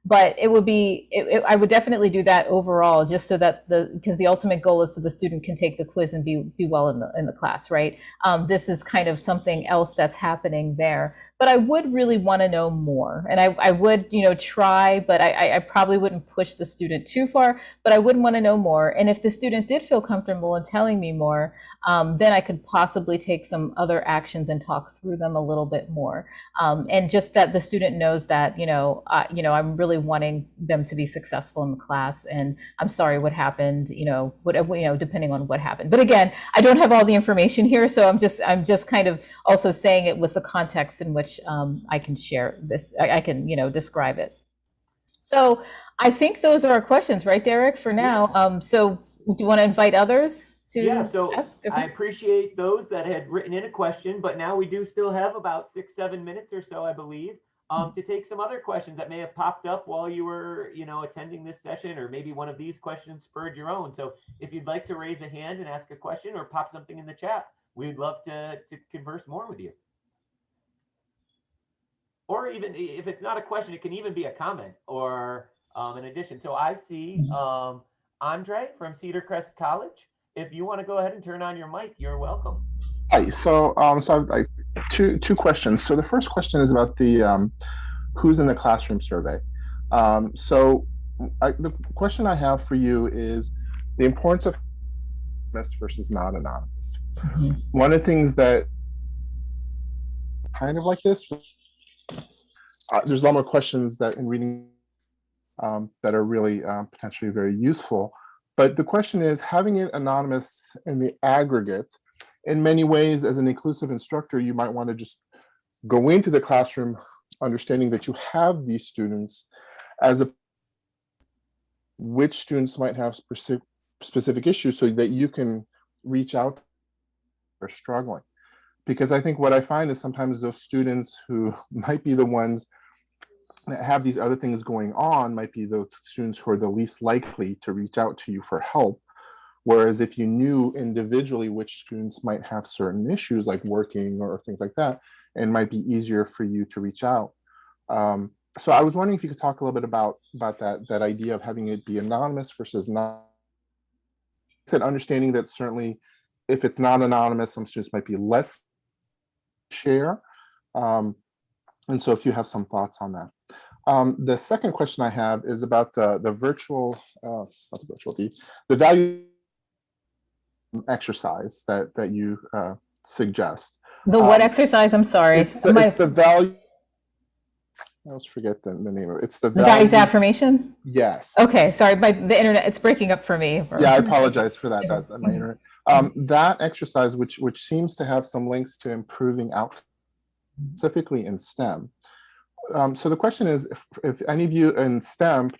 But it would be, I would definitely do that overall, just so that because the ultimate goal is so the student can take the quiz and do well in the class, right? This is kind of something else that's happening there. But I would really want to know more, and I would, try, but I probably wouldn't push the student too far, but I would want to know more. And if the student did feel comfortable in telling me more, then I could possibly take some other actions and talk through them a little bit more. And just that the student knows that, I'm really wanting them to be successful in the class, and I'm sorry what happened, depending on what happened. But again, I don't have all the information here, so I'm just kind of also saying it with the context in which I can share this, I can, describe it. So I think those are our questions, right, Derek, for now. Yeah. So do you want to invite others to Yeah, so ask? Okay. I appreciate those that had written in a question, but now we do still have about 6-7 minutes or so, I believe, to take some other questions that may have popped up while you were, attending this session, or maybe one of these questions spurred your own. So if you'd like to raise a hand and ask a question or pop something in the chat, we'd love to converse more with you. Or even if it's not a question, it can even be a comment or an addition. So I see Andre from Cedar Crest College. If you want to go ahead and turn on your mic, you're welcome. Hi. So I've two questions. So the first question is about the who's in the classroom survey. The question I have for you is the importance of anonymous versus not anonymous. Mm-hmm. One of the things that kind of like this, there's a lot more questions that in reading that are really potentially very useful. But the question is, having it anonymous in the aggregate, in many ways, as an inclusive instructor, you might want to just go into the classroom understanding that you have these students, which students might have specific issues, so that you can reach out or struggling. Because I think what I find is sometimes those students who might be the ones that have these other things going on might be the students who are the least likely to reach out to you for help. Whereas if you knew individually which students might have certain issues like working or things like that, it might be easier for you to reach out. So I was wondering if you could talk a little bit about that idea of having it be anonymous versus not. Said understanding that certainly if it's not anonymous, some students might be less share. And so if you have some thoughts on that. The second question I have is about the virtual, it's not the virtual, the value exercise that you suggest. The what exercise? I'm sorry. It's the value. I always forget the name of it. It's the values affirmation. Yes. Okay. Sorry. The internet, it's breaking up for me. Yeah, I apologize for that. That's my internet. That exercise, which seems to have some links to improving outcomes, specifically in STEM. So the question is, if any of you in STEM,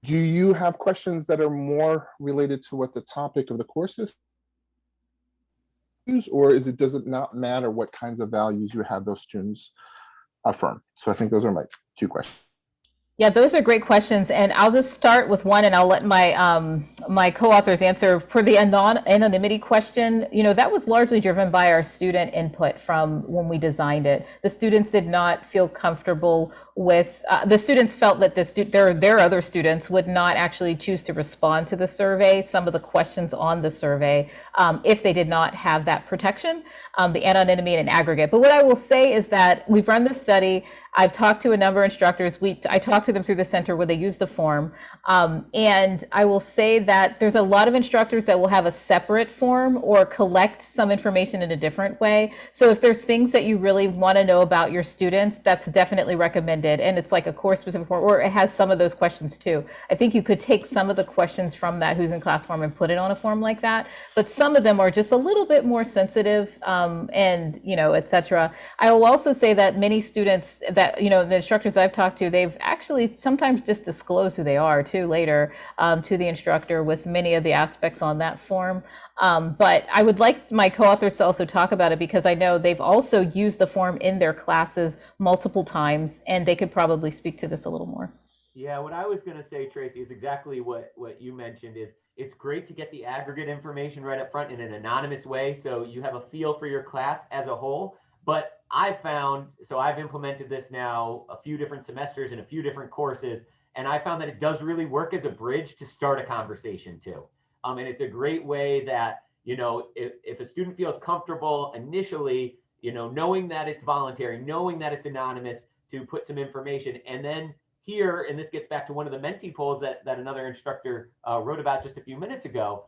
do you have questions that are more related to what the topic of the course is, or does it not matter what kinds of values you have those students affirm? So I think those are my two questions. Yeah, those are great questions, and I'll just start with one, and I'll let my my co-authors answer. For the anonymity question, that was largely driven by our student input from when we designed it. The students did not feel comfortable with. The students felt that their other students would not actually choose to respond to the survey, some of the questions on the survey, if they did not have that protection, the anonymity and aggregate. But what I will say is that we've run this study. I've talked to a number of instructors. I talked to them through the center where they use the form. And I will say that there's a lot of instructors that will have a separate form or collect some information in a different way. So if there's things that you really want to know about your students, that's definitely recommended. And it's like a course specific form, or it has some of those questions too. I think you could take some of the questions from that who's in class form and put it on a form like that. But some of them are just a little bit more sensitive and, et cetera. I will also say that many students that, the instructors I've talked to, they've actually sometimes just disclosed who they are too later to the instructor with many of the aspects on that form. But I would like my co-authors to also talk about it, because I know they've also used the form in their classes multiple times, and they could probably speak to this a little more. Yeah, what I was going to say, Tracy, is exactly what you mentioned. Is it's great to get the aggregate information right up front in an anonymous way, so you have a feel for your class as a whole. But I've found, so I've implemented this now a few different semesters in a few different courses, and I found that it does really work as a bridge to start a conversation too. And it's a great way that, if a student feels comfortable initially, knowing that it's voluntary, knowing that it's anonymous, to put some information. And then here, and this gets back to one of the Menti polls that another instructor wrote about just a few minutes ago,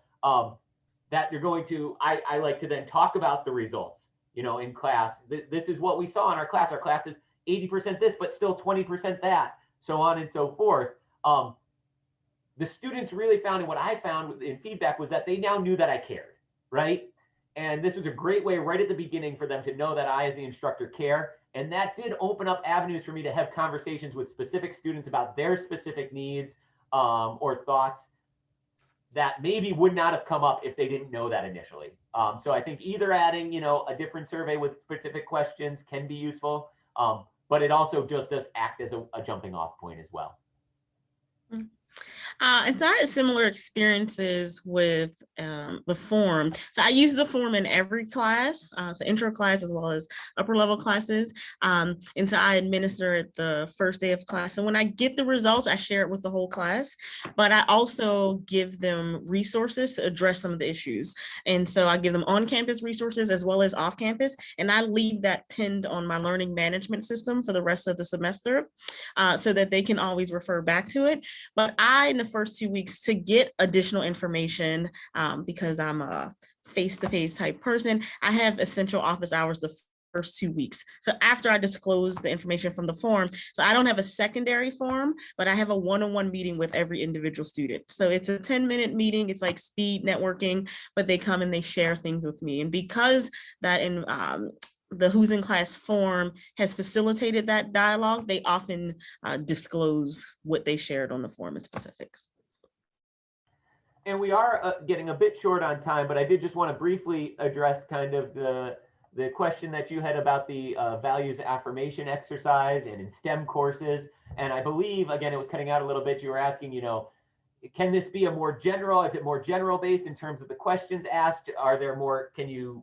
that you're going to, I like to then talk about the results. In class, this is what we saw in our class. Our class is 80% this, but still 20% that, so on and so forth. The students really found, and what I found in feedback was that they now knew that I cared, right? And this was a great way right at the beginning for them to know that I, as the instructor, care. And that did open up avenues for me to have conversations with specific students about their specific needs or thoughts that maybe would not have come up if they didn't know that initially. So I think either adding, a different survey with specific questions can be useful, but it also just does act as a jumping off point as well. And so I had similar experiences with the form. So I use the form in every class, so intro class as well as upper level classes. And so I administer it the first day of class. And when I get the results, I share it with the whole class, but I also give them resources to address some of the issues. And so I give them on-campus resources as well as off-campus, and I leave that pinned on my learning management system for the rest of the semester so that they can always refer back to it. But in the first 2 weeks, to get additional information, because I'm a face-to-face type person, I have essential office hours the first 2 weeks. So after I disclose the information from the form, so I don't have a secondary form, but I have a one-on-one meeting with every individual student. So it's a 10-minute meeting. It's like speed networking, but they come and they share things with me. And because that in the Who's in Class form has facilitated that dialogue, they often disclose what they shared on the form in specifics. And we are getting a bit short on time, but I did just want to briefly address kind of the question that you had about the values affirmation exercise and in STEM courses. And I believe, again, it was cutting out a little bit. You were asking, can this be a more general, is it more general based in terms of the questions asked? Are there more, can you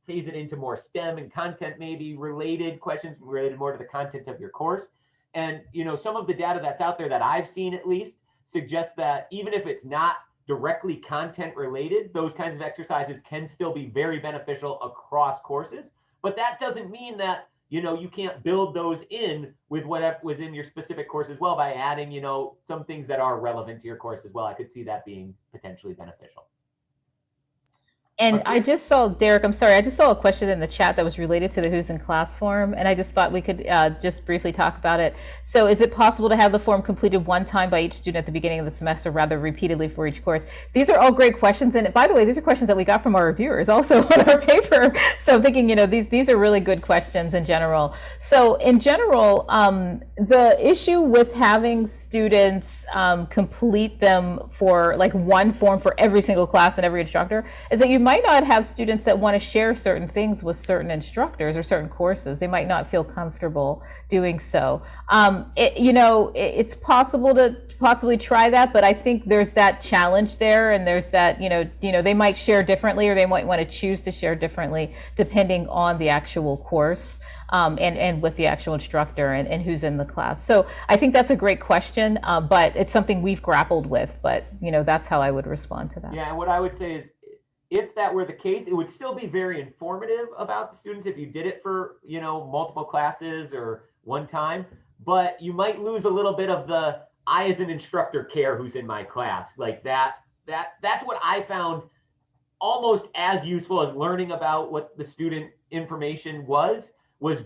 phase it into more STEM and content, maybe related questions related more to the content of your course? And, some of the data that's out there that I've seen at least suggests that even if it's not directly content related, those kinds of exercises can still be very beneficial across courses. But that doesn't mean that, you know, you can't build those in with whatever was in your specific course as well by adding, you know, some things that are relevant to your course as well. I could see that being potentially beneficial. And I just saw, Derek, I'm sorry, I just saw a question in the chat that was related to the Who's in Class form, and I just thought we could just briefly talk about it. So is it possible to have the form completed one time by each student at the beginning of the semester, rather repeatedly for each course? These are all great questions. And by the way, these are questions that we got from our reviewers also on our paper. So I'm thinking, you know, these are really good questions in general. So in general, the issue with having students complete them for like one form for every single class and every instructor is that you might not have students that want to share certain things with certain instructors or certain courses. They might not feel comfortable doing so. It's possible to possibly try that, but I think there's that challenge there, and there's that, they might share differently, or they might want to choose to share differently depending on the actual course. And with the actual instructor and who's in the class. So I think that's a great question, but it's something we've grappled with, but that's how I would respond to that. Yeah, and what I would say is, if that were the case, it would still be very informative about the students if you did it for, multiple classes or one time, but you might lose a little bit of the, I as an instructor care who's in my class. Like that's what I found almost as useful as learning about what the student information was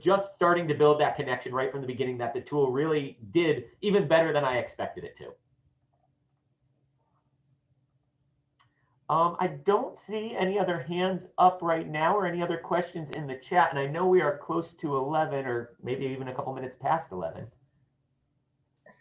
just starting to build that connection right from the beginning, that the tool really did even better than I expected it to. I don't see any other hands up right now or any other questions in the chat. And I know we are close to 11 or maybe even a couple minutes past 11.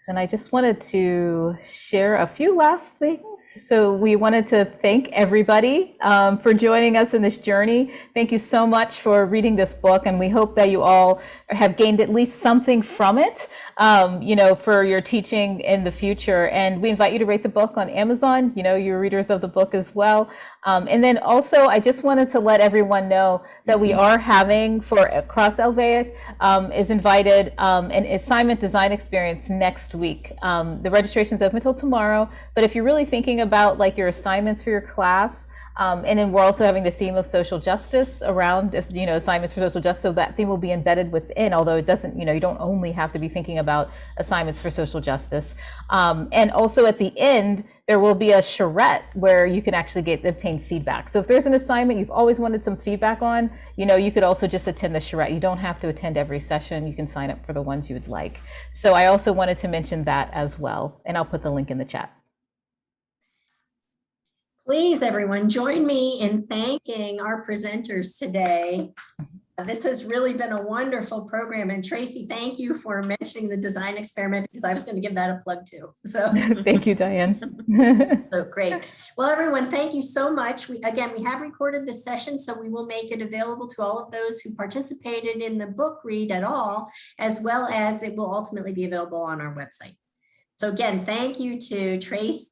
And I just wanted to share a few last things. So we wanted to thank everybody for joining us in this journey. Thank you so much for reading this book, and we hope that you all have gained at least something from it, for your teaching in the future. And we invite you to rate the book on Amazon. You're readers of the book as well. And then also, I just wanted to let everyone know that we are having, for across LVAIC, is invited an assignment design experience next week. The registration is open until tomorrow, but if you're really thinking about like your assignments for your class, and then we're also having the theme of social justice around this, assignments for social justice, so that theme will be embedded within, although it doesn't, you don't only have to be thinking about assignments for social justice. And also at the end, there will be a charrette where you can actually obtain feedback. So if there's an assignment you've always wanted some feedback on, you could also just attend the charrette. You don't have to attend every session. You can sign up for the ones you would like. So I also wanted to mention that as well, and I'll put the link in the chat. Please, everyone, join me in thanking our presenters today. This has really been a wonderful program. And Tracy, thank you for mentioning the design experiment, because I was going to give that a plug too. So thank you, Diane. So great. Well, everyone, thank you so much. We have recorded this session, so we will make it available to all of those who participated in the book read at all, as well as it will ultimately be available on our website. So again, thank you to Tracy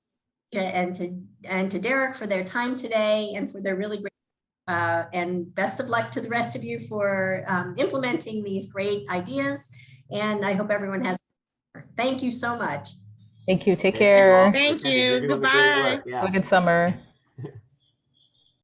and to Derek for their time today and for their really great and best of luck to the rest of you for implementing these great ideas. And I hope everyone has. Thank you so much. Thank you. Take care. Thank you. Goodbye. Yeah. Have a good summer.